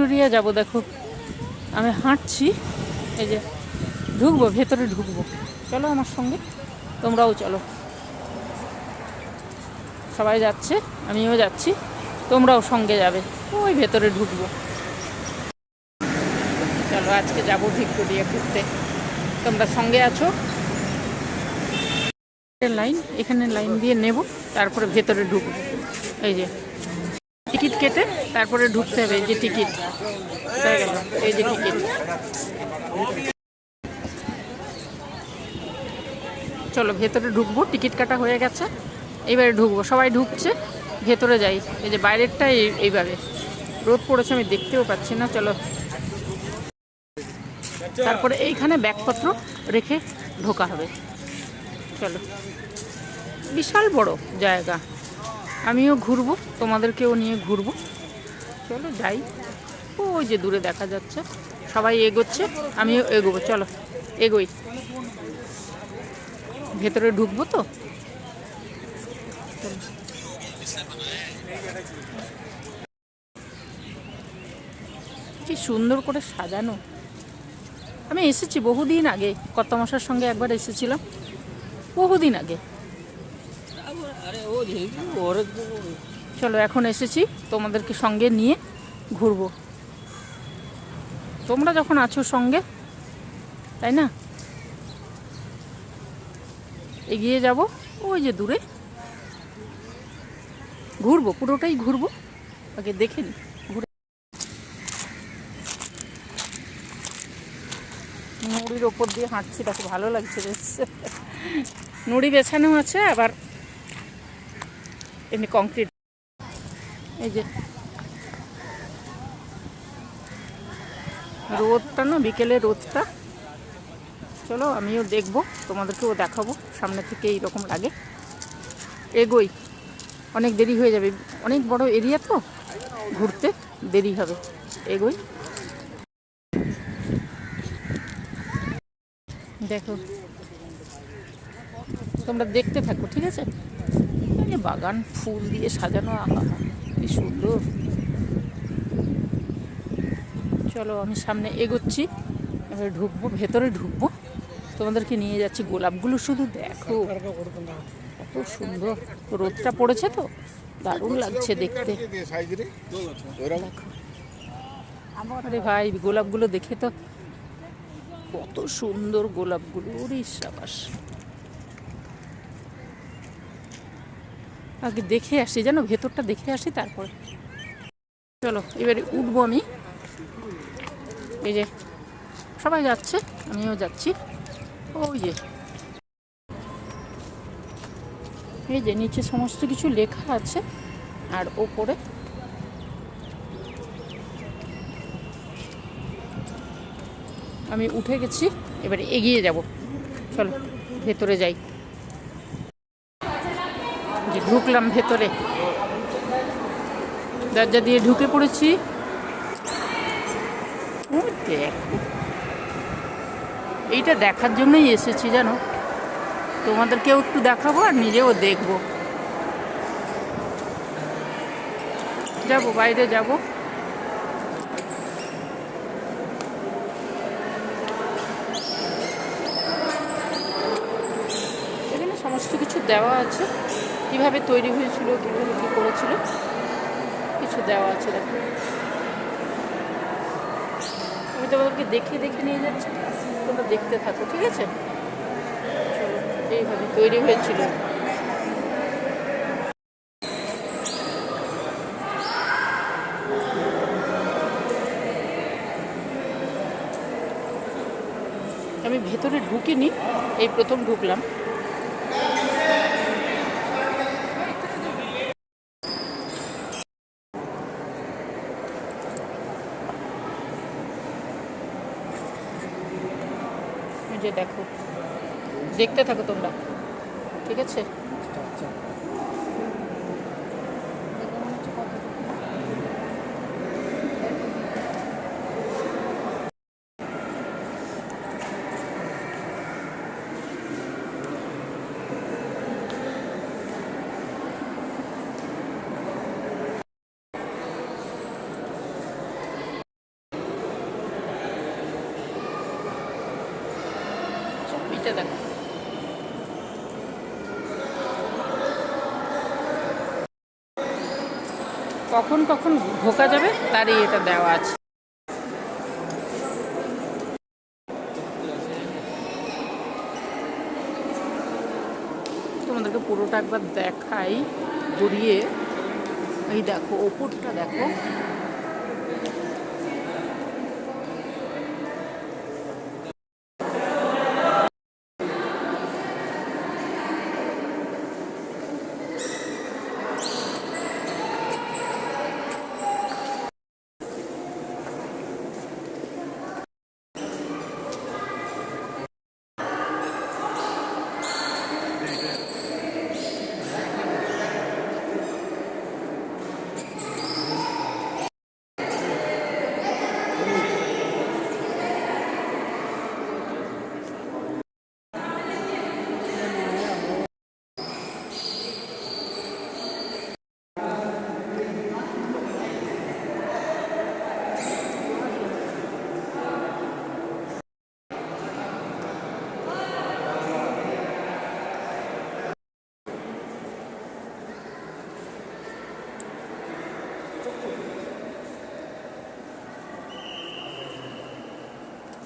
Victoria যাব। দেখো আমি হাঁটছি, এই যে ঢুকবো, ভেতরে ঢুকবো। চলো আমার সঙ্গে, তোমরাও চলো। সবাই যাচ্ছে, আমিও যাচ্ছি, তোমরাও সঙ্গে যাবে। ওই ভেতরে ঢুকবো। চলো আজকে যাব ভিক্টোরিয়া ঘুরতে, তোমরা সঙ্গে আছো। লাইন, এখানে লাইন দিয়ে নেব, তারপরে ভেতরে ঢুকবো। এই যে টিকিট কেটে তারপরে ঢুকতে হবে। এই যে টিকিট হয়ে গেল, এই যে টিকিট। চলো ভেতরে ঢুকবো, টিকিট কাটা হয়ে গেছে, এইবারে ঢুকবো। সবাই ঢুকছে, ভেতরে যাই। এই যে বাইরেরটা এইভাবে রোদ পড়েছে, আমি দেখতেও পাচ্ছি না। চলো তারপরে এইখানে ব্যাগপত্র রেখে ঢোকা হবে। চলো, বিশাল বড় জায়গা, আমিও ঘুরবো, তোমাদেরকেও নিয়ে ঘুরবো। চলো যাই। ওই যে দূরে দেখা যাচ্ছে, সবাই এগোচ্ছে, আমিও এগোবো। চলো এগোই, ভেতরে ঢুকবো তো। কি সুন্দর করে সাজানো। আমি এসেছি বহুদিন আগে, কর্তামশার সঙ্গে একবার এসেছিলাম বহুদিন আগে। চলো এখন এসেছি তোমাদেরকে সঙ্গে নিয়ে ঘুরবো। তোমরা যখন আছো সঙ্গে, তাই না? এগিয়ে যাব, ওই যে দূরে ঘুরবো, পুরোটাই ঘুরবো। আগে দেখে নি ঘুরে। নুড়ির ওপর দিয়ে হাঁটছি, তাকে ভালো লাগছে বেশ। নুড়ি বেছানো আছে, আবার এমনি কংক্রিট। এই যে রোদটা না, বিকেলে রোদটা। চলো আমিও দেখবো, তোমাদেরকেও দেখাবো সামনে থেকে এইরকম লাগে। এগোই, অনেক দেরি হয়ে যাবে, অনেক বড় এরিয়া তো, ঘুরতে দেরি হবে। এগোই। দেখো তোমরা দেখতে থাকো, ঠিক আছে? এই বাগান ফুল দিয়ে সাজানো, আহা কি সুন্দর। চলো আমি সামনে এগোচ্ছি, এবার ঢুকবো, ভেতরে ঢুকবো, তোমাদেরকে নিয়ে যাচ্ছি। গোলাপগুলো শুধু দেখো, কত সুন্দর। রোদটা পড়েছে তো, দারুণ লাগছে দেখতে। আরে ভাই, গোলাপগুলো দেখে তো, কত সুন্দর গোলাপগুলো। ওরে সাবাস, আগে দেখে আসি, জানো, ভেতরটা দেখে আসি তারপরে। চলো এবারে উঠবো আমি। এই যে সবাই যাচ্ছে, আমিও যাচ্ছি। ওই যে, এই যে নিচে সমস্ত কিছু লেখা আছে, আর ওপরে আমি উঠে গেছি, এবারে এগিয়ে যাব। চলো ভেতরে যাই। যে ঢুকলাম ভেতরে, দরজা দিয়ে ঢুকে পড়েছি। ও দেখো, এইটা দেখার জন্যই এসেছি, জানো, তোমাদেরকেও একটু দেখাবো আর নিজেও দেখবো। যাবো, বাইরে যাব। এখানে সমস্ত কিছু দেওয়া আছে, কিভাবে তৈরি হয়েছিল, কীভাবে কী করেছিল, কিছু দেওয়া আছে। দেখো, আমি তোমাদেরকে দেখে দেখে নিয়ে যাচ্ছি, তোমরা দেখতে থাকো, ঠিক আছে? চলো, এইভাবে তৈরি হয়েছিল। আমি ভেতরে ঢুকিনি, এই প্রথম ঢুকলাম। যে দেখো, দেখতে থাকো তোমরা, ঠিক আছে? এইটা দেখো, কখন কখন ঢোকা যাবে তারই এটা দেওয়া আছে। তোমাদেরকে পুরোটা একবার দেখাই ঘুরিয়ে। এই দেখো ওপরটা দেখো,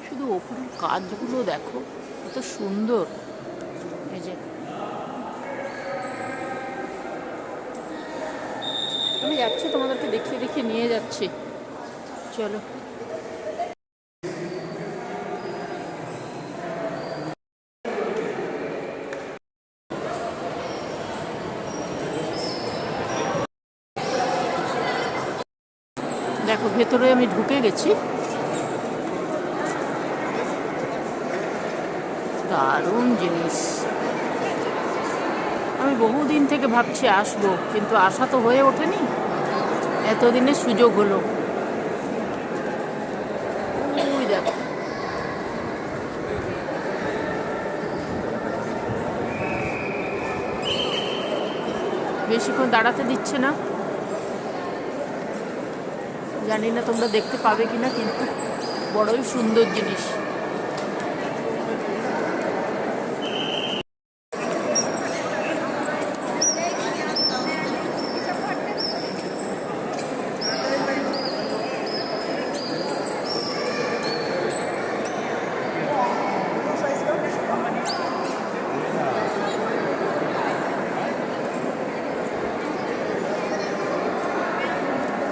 শুধু ওপরের কাজগুলো দেখো কত সুন্দর। এই যে আমি যাচ্ছি, তোমাদেরকে দেখিয়ে দেখিয়ে নিয়ে যাচ্ছি, চলো। দেখো ভেতরে আমি ঢুকে গেছি, দারুণ জিনিস। আমি বহুদিন থেকে ভাবছি আসবো, কিন্তু আসা তো হয়ে ওঠেনি, এতদিনে সুযোগ হলো। ওই দেখো, বেশিক্ষণ দাঁড়াতে দিচ্ছে না, জানি না তোমরা দেখতে পাবে কিনা, কিন্তু বড়ই সুন্দর জিনিস।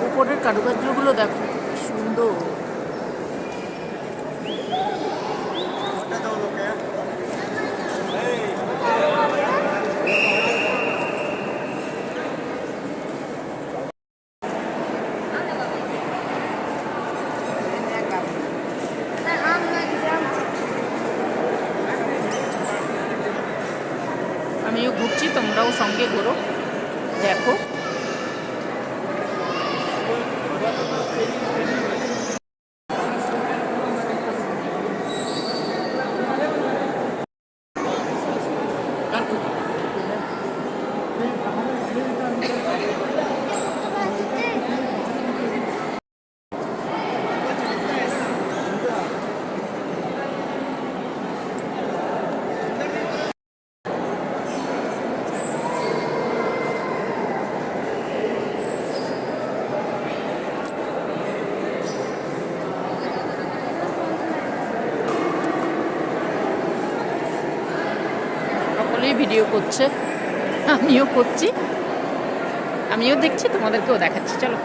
উপরের কারুকার্যগুলো দেখো কি সুন্দর। আমিও ঘুরছি, তোমরাও সঙ্গে ঘোরো, দেখো। সকলেই ভিডিও করছে, আমিও করছি, আমিও দেখছি, তোমাদেরকেও দেখাচ্ছি, চলো।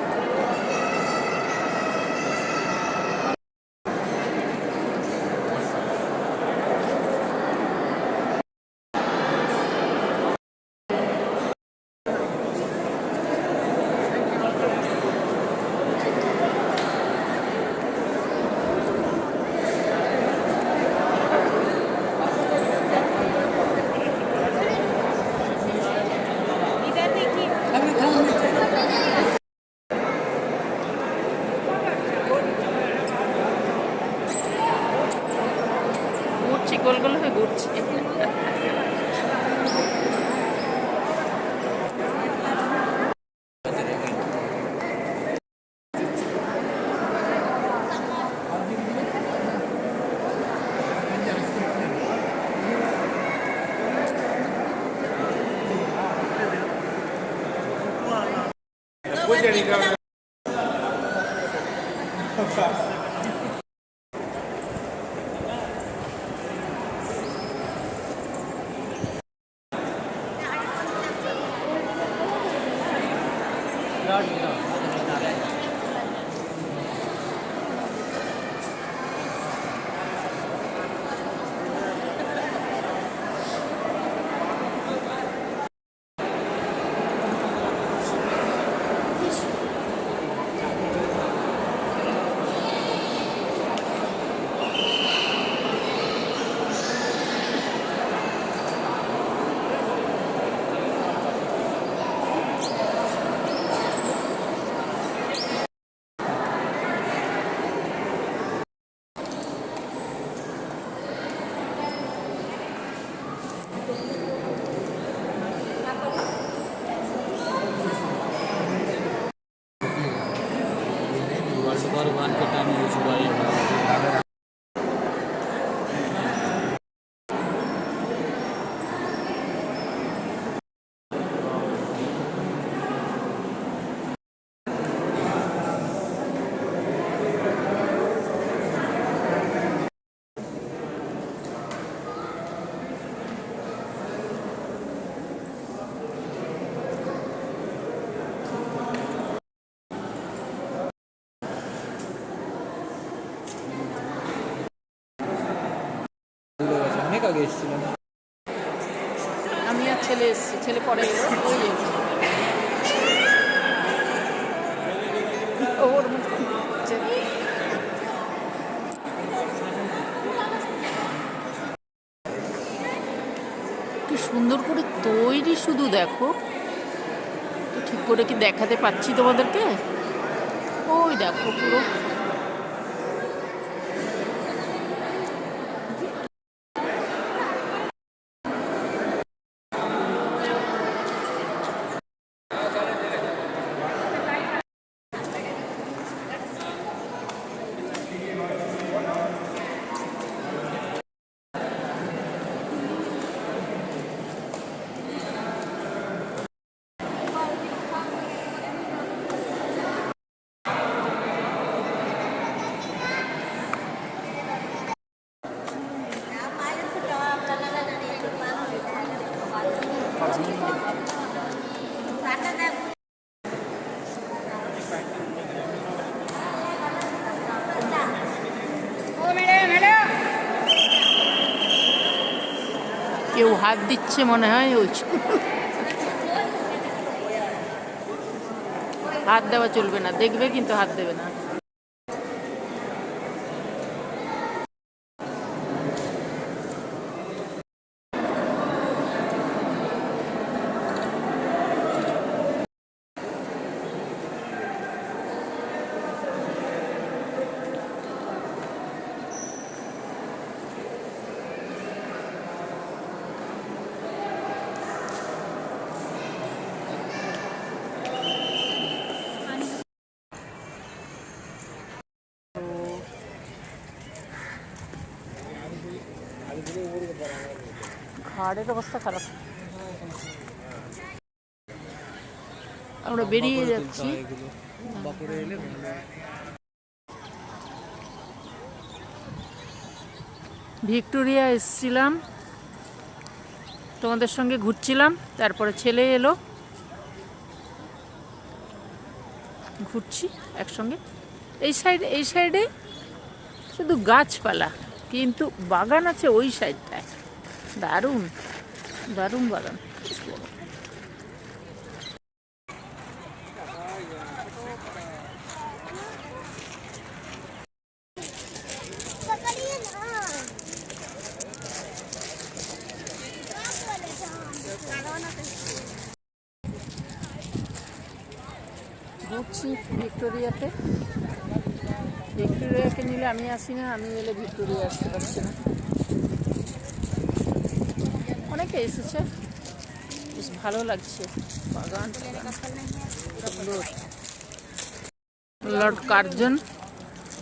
भगवान का टाइम यूज हुआ है। অনেক আগে এসেছিলাম আমি আর ছেলে এসেছি, ছেলে পরে এলো, ওই এলো। ওর মতো হচ্ছে। কি সুন্দর করে তৈরি, শুধু দেখো তো, ঠিক করে কি দেখাতে পাচ্ছি তোমাদেরকে? ওই দেখো পুরো কেউ হাত দিচ্ছে মনে হয়, ওই হাত দেওয়া চলবে না, দেখবে কিন্তু হাত দেবে না। ঘাড়ের অবস্থা খারাপ। আমরা বেরিয়ে যাচ্ছি। ভিক্টোরিয়া এসেছিলাম, তোমাদের সঙ্গে ঘুরছিলাম, তারপরে ছেলে এলো, ঘুরছি একসঙ্গে। এই সাইডে শুধু গাছপালা, কিন্তু বাগান আছে ওই সাইডটায়, দারুণ দারুণ বাগান। ঘুরছি ভিক্টোরিয়াতে। ভিক্টোরিয়াকে নিলে আমি আসি না, আমি এলে ভিক্টোরিয়া আসতে পারছি না। অনেকে এসেছে, বেশ ভালো লাগছে বাগান। লর্ড কার্জন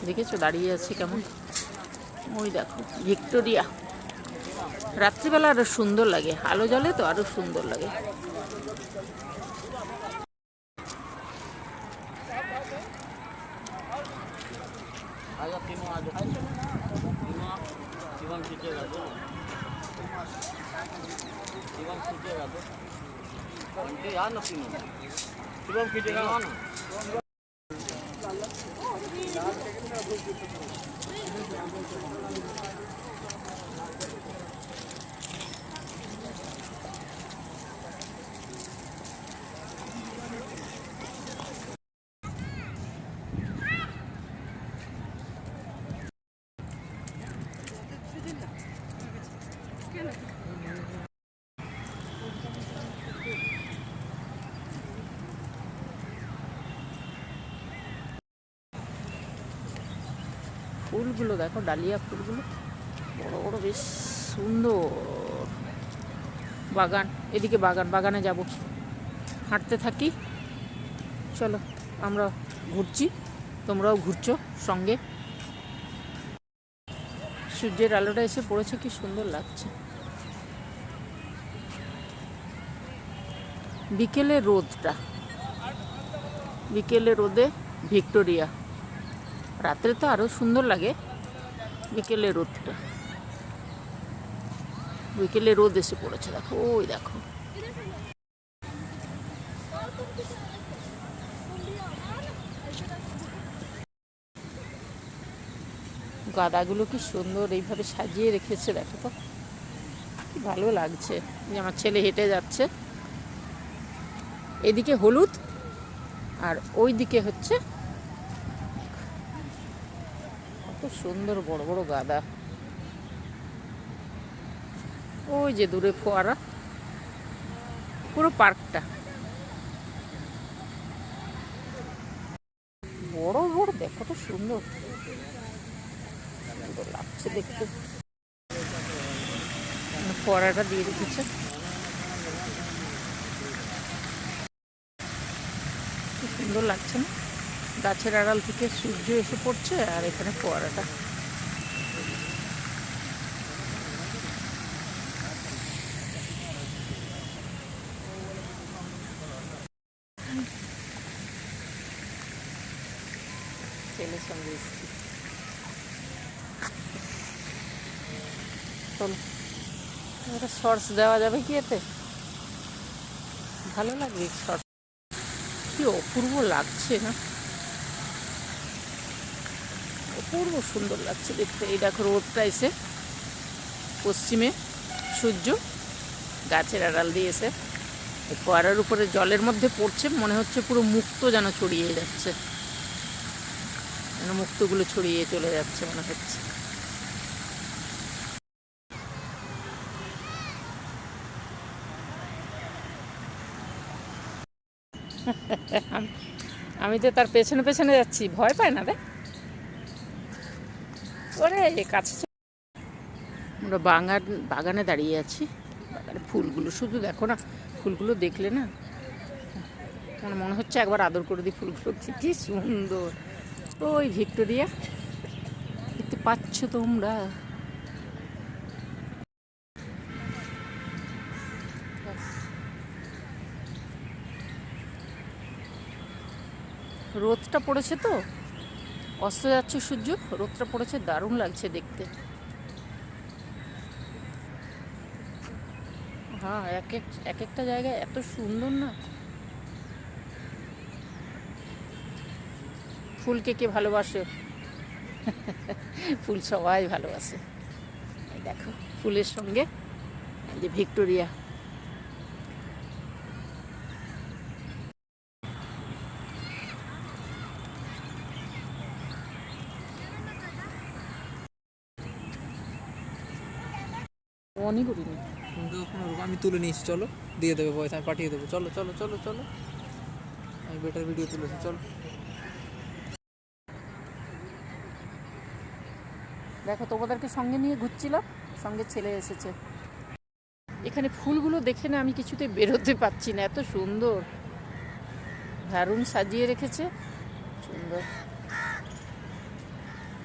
দেখেছো দাঁড়িয়ে আছে কেমন, ওই দেখো ভিক্টোরিয়া। রাত্রিবেলা আরো সুন্দর লাগে, আলো জ্বলে তো আরো সুন্দর লাগে। ফুলগুলো দেখো, ডালিয়া ফুলগুলো বড় বড়, বেশ সুন্দর। বাগান, এদিকে বাগান, বাগানে যাব, হাঁটতে থাকি। চলো, আমরা ঘুরছি, তোমরাও ঘুরছো সঙ্গে। সূর্যের আলোটা এসে পড়েছে, কি সুন্দর লাগছে। বিকেলে রোদটা, বিকেলে রোদে ভিক্টোরিয়া, রাত্রে তো আরও সুন্দর লাগে। বিকেলে রোদটা, বিকেলে রোদ এসে পড়েছে, দেখো ওই দেখো। গাদাগুলো কি সুন্দর এইভাবে সাজিয়ে রেখেছে, দেখো তো কি ভালো লাগছে। যে আমার ছেলে হেঁটে যাচ্ছে, এদিকে হলুদ আর ওই দিকে হচ্ছে কত সুন্দর বড় বড় গাদা। ওই যে দূরে ফোয়ারা, পুরো পার্কটা বড় বড়, দেখো তো সুন্দর সুন্দর লাগছে দেখতে। ফোয়ারাটা দিয়ে রেখেছে, কি সুন্দর লাগছে না? গাছের আড়াল থেকে সূর্য এসে পড়ছে আর এখানে ফোয়ারাটা। ছেলের সঙ্গে এসেছি। চলো, একটা শর্টস দেওয়া যাবে কি এতে? ভালো লাগবে শর্টস, কি অপূর্ব লাগছে না? অপূর্ব সুন্দর লাগছে দেখতে। এই দেখো রোদটা এসে পশ্চিমে, সূর্য গাছের আড়াল দিয়ে এসে ফোয়ারার উপরে জলের মধ্যে পড়ছে, মনে হচ্ছে পুরো মুক্তো যেন ছড়িয়ে যাচ্ছে, যেন মুক্তগুলো ছড়িয়ে চলে যাচ্ছে মনে হচ্ছে। আমি তো তার পেছনে পেছনে যাচ্ছি, ভয় পায় না রে। ওরে কাছে, আমরা বাগানে দাঁড়িয়ে আছি। বাগানে ফুলগুলো শুধু দেখো না, ফুলগুলো দেখলে না আমার মনে হচ্ছে একবার আদর করে দিই ফুলগুলো, কি সুন্দর। ওই ভিক্টোরিয়া দেখতে পাচ্ছ তোমরা? রোদটা পড়েছে তো, অস্ত যাচ্ছে সূর্য, রোদটা পড়েছে, দারুণ লাগছে দেখতে। হ্যাঁ, এক একটা জায়গায় এত সুন্দর না। ফুলকে কে ভালোবাসে? ফুল সবাই ভালোবাসে। এই দেখো ফুলের সঙ্গে এই যে ভিক্টোরিয়া। অনই করিনি, আমি তুলে নিয়েছি, চলো দিয়ে দেবে পয়সা, আমি পাঠিয়ে দেবো। চলো চলো চলো চলো, আমি বেটার ভিডিও তুলেছি, চলো। দেখো তোমাদেরকে সঙ্গে নিয়ে ঘুরছিলাম, সঙ্গে ছেলে এসেছে। এখানে ফুলগুলো দেখে না আমি কিছুতে বেরোতে পারছি না, এত সুন্দর, দারুণ সাজিয়ে রেখেছে, সুন্দর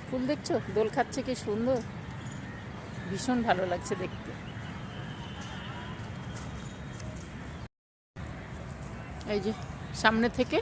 ফুল দেখছো, দোল খাচ্ছে, কি সুন্দর, ভীষণ ভালো লাগছে দেখতে। এই যে সামনে থেকে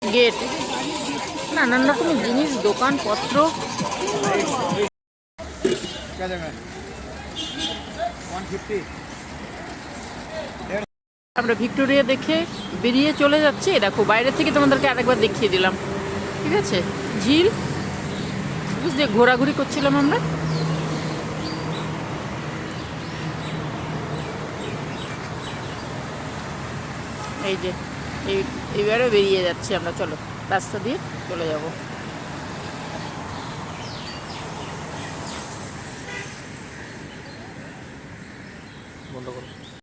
গেট, নানান রকমের জিনিস, দোকানপত্র। আমরা ভিক্টোরিয়া দেখে বেরিয়ে চলে যাচ্ছি। দেখো বাইরে থেকে তোমাদেরকে আরেকবার দেখিয়ে দিলাম, ঠিক আছে। ঝিল বুঝতে ঘোরাঘুরি করছিলাম আমরা। এই যে এইবারে বেরিয়ে যাচ্ছি আমরা, চলো রাস্তা দিয়ে চলে যাব।